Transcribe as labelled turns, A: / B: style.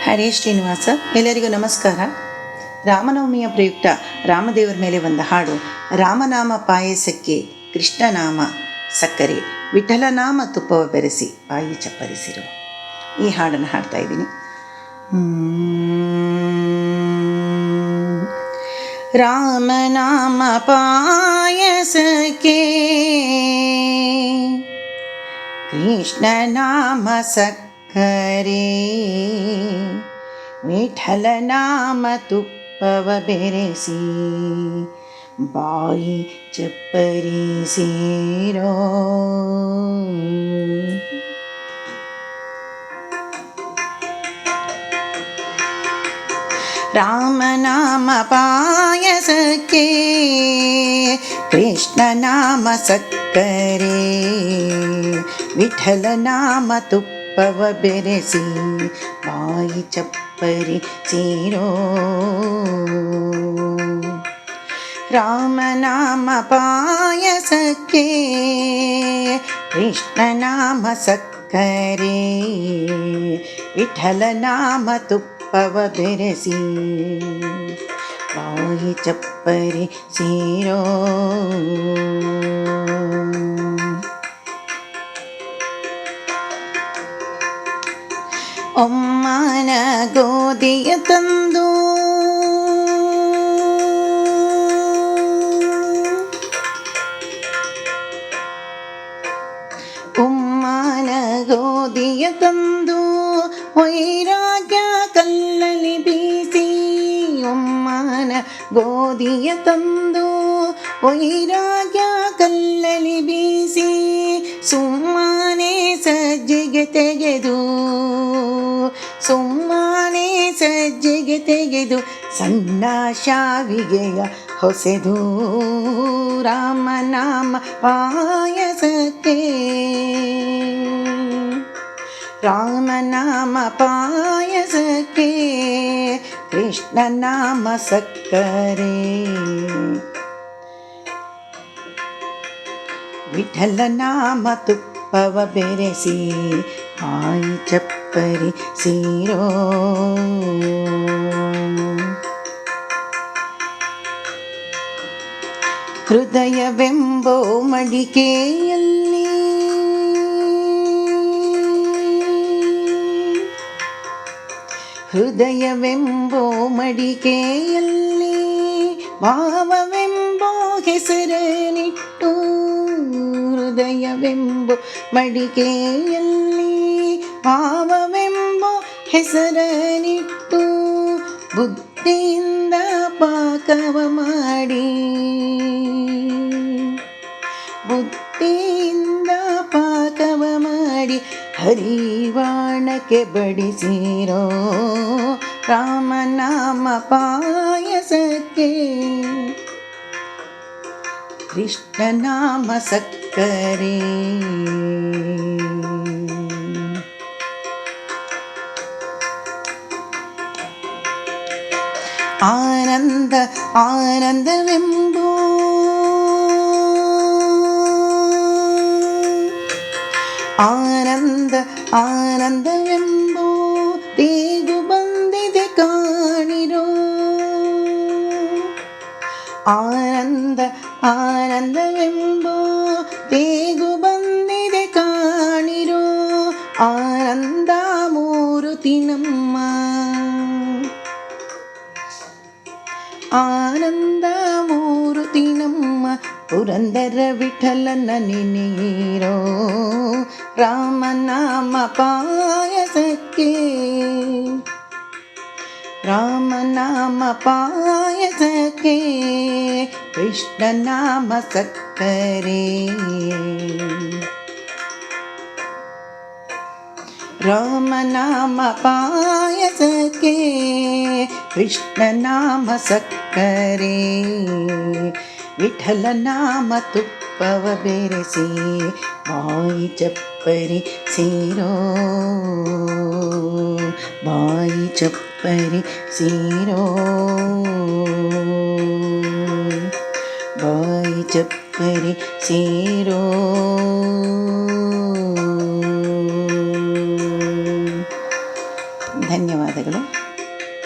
A: ಹರೇ ಶ್ರೀನಿವಾಸ. ಎಲ್ಲರಿಗೂ ನಮಸ್ಕಾರ. ರಾಮನವಮಿಯ ಪ್ರಯುಕ್ತ ರಾಮದೇವರ ಮೇಲೆ ಒಂದು ಹಾಡು. ರಾಮನಾಮ ಪಾಯಸಕ್ಕೆ ಕೃಷ್ಣನಾಮ ಸಕ್ಕರೆ, ವಿಠಲನಾಮ ತುಪ್ಪವ ಬೆರೆಸಿ ಬಾಯಿ ಚಪ್ಪರಿಸಿರು. ಈ ಹಾಡನ್ನು ಹಾಡ್ತಾ ಇದ್ದೀನಿ. ರಾಮನಾಮ ಪಾಯಸಕ್ಕೆ ಕೃಷ್ಣನಾಮ ಸಕ್ಕರೆ, ವಿಠಲನಾಮ ತುಪ್ಪವ ಬೆರೆಸಿ ಬಾಯಿ ಚಪ್ಪರಿಸಿರೋ. ರಾಮನಾಮ ಪಾಯಸಕ್ಕೆ ಕೃಷ್ಣನಾಮ ಸಕ್ಕರೆ, ವಿಠಲನಾಮ ತುಪ್ಪವ ಬೆರೆಸಿ ಬಾಯಿ ಚಪ್ಪರಿಸಿರೋ. ರಾಮನಾಮ ಪಾಯಸಕ್ಕೆ ಕೃಷ್ಣನಾಮ ಸಕ್ಕರೆ, ವಿಠಲನಾಮ ತುಪ್ಪವ ಬೆರೆಸಿ ಬಾಯಿ ಚಪ್ಪರಿಸಿರೋ. ಒಮ್ಮನ ಗೋಧಿಯ ತಂದು ಗೋಧಿಯ ತಂದು ವೈರಾಗ್ಯ ಕಲ್ಲಲ್ಲಿ ಬೀಸಿ, ಒಮ್ಮನ ಗೋಧಿಯ ತಂದು ವೈರಾಗ್ಯ ಕಲ್ಲಲ್ಲಿ ಬೀಸಿ, ಸುಮ್ಮನೆ ಸಜ್ಜಿಗೆ ತೆಗೆದು ಸುಮ್ಮನೆ ಸಜ್ಜಿಗೆ ತೆಗೆದು ಸಣ್ಣ ಶಾವಿಗೆಯ ಹೊಸೆದು. ರಾಮನಾಮ ಪಾಯಸಕ್ಕೆ ರಾಮನಾಮ ಪಾಯಸಕ್ಕೆ ಕೃಷ್ಣನಾಮ ಸಕ್ಕರೆ, ವಿಠಲನಾಮ ತುಪ್ಪವ ಬೆರೆಸಿ ಬಾಯಿ ಚಪ್ಪರಿಸಿರೋ. ಹೃದಯವೆಂಬೋ ಮಡಿಕೆಯಲ್ಲಿ ಹೃದಯವೆಂಬೋ ಮಡಿಕೆಯಲ್ಲಿ ಭಾವವೆಂಬೋ ಹೆಸರನಿಟ್ಟು, ಹೃದಯವೆಂಬೋ ಮಡಿಕೆಯಲ್ಲಿ ಭಾವವೆಂಬೋ ಹೆಸರನಿಟ್ಟು, ಬುದ್ಧಿಯಿಂದ ಪಾಕವ ಮಾಡಿ ಬುದ್ಧಿಯಿಂದ ಪಾಕವ ಮಾಡಿ ಹರಿವಾಣಕ್ಕೆ ಬಡಿಸಿರೋ. ರಾಮನಾಮ ಪಾಯಸಕ್ಕೆ ಕೃಷ್ಣನಾಮ ಸಕ್ಕರೆ, ಆನಂದ ಆನಂದವೆಂಬೋ ಆನಂದ ಆನಂದವೆಂಬೋ ತೇಗು ಬಂದಿದೆ ಕಾಣಿರೋ. ಆನಂದ ಆನಂದವೆಂಬೋ ತೇಗು ಬಂದಿದೆ ಕಾಣಿರೋ. ಆನಂದ ಮೂರುತಿ ನಮ್ಮ ಆನಂದ ಮೂರುತಿ ನಮ್ಮ ಪುರಂದರ ವಿಠಲನ ನೆನೆಯಿರೋ. ರಾಮನಾಮ ಪಾಯಸಕ್ಕೆ ರಾಮನಾಮ ಪಾಯಸಕ್ಕೆ ಕೃಷ್ಣನಾಮ ಸಕ್ಕರೆ, ರಾಮನಾಮ ಪಾಯಸಕ್ಕೆ ಕೃಷ್ಣನಾಮ ಸಕ್ಕರೆ, ವಿಠಲನಾಮ ತುಪ್ಪವ ಬೆರೆಸಿ ಬಾಯಿ ಚಪ್ಪರಿಸಿರೋ. ಬಾಯಿ ಚಪ್ಪರಿಸಿರೋ. ಬಾಯಿ ಚಪ್ಪರಿಸಿರೋ. ಧನ್ಯವಾದಗಳು.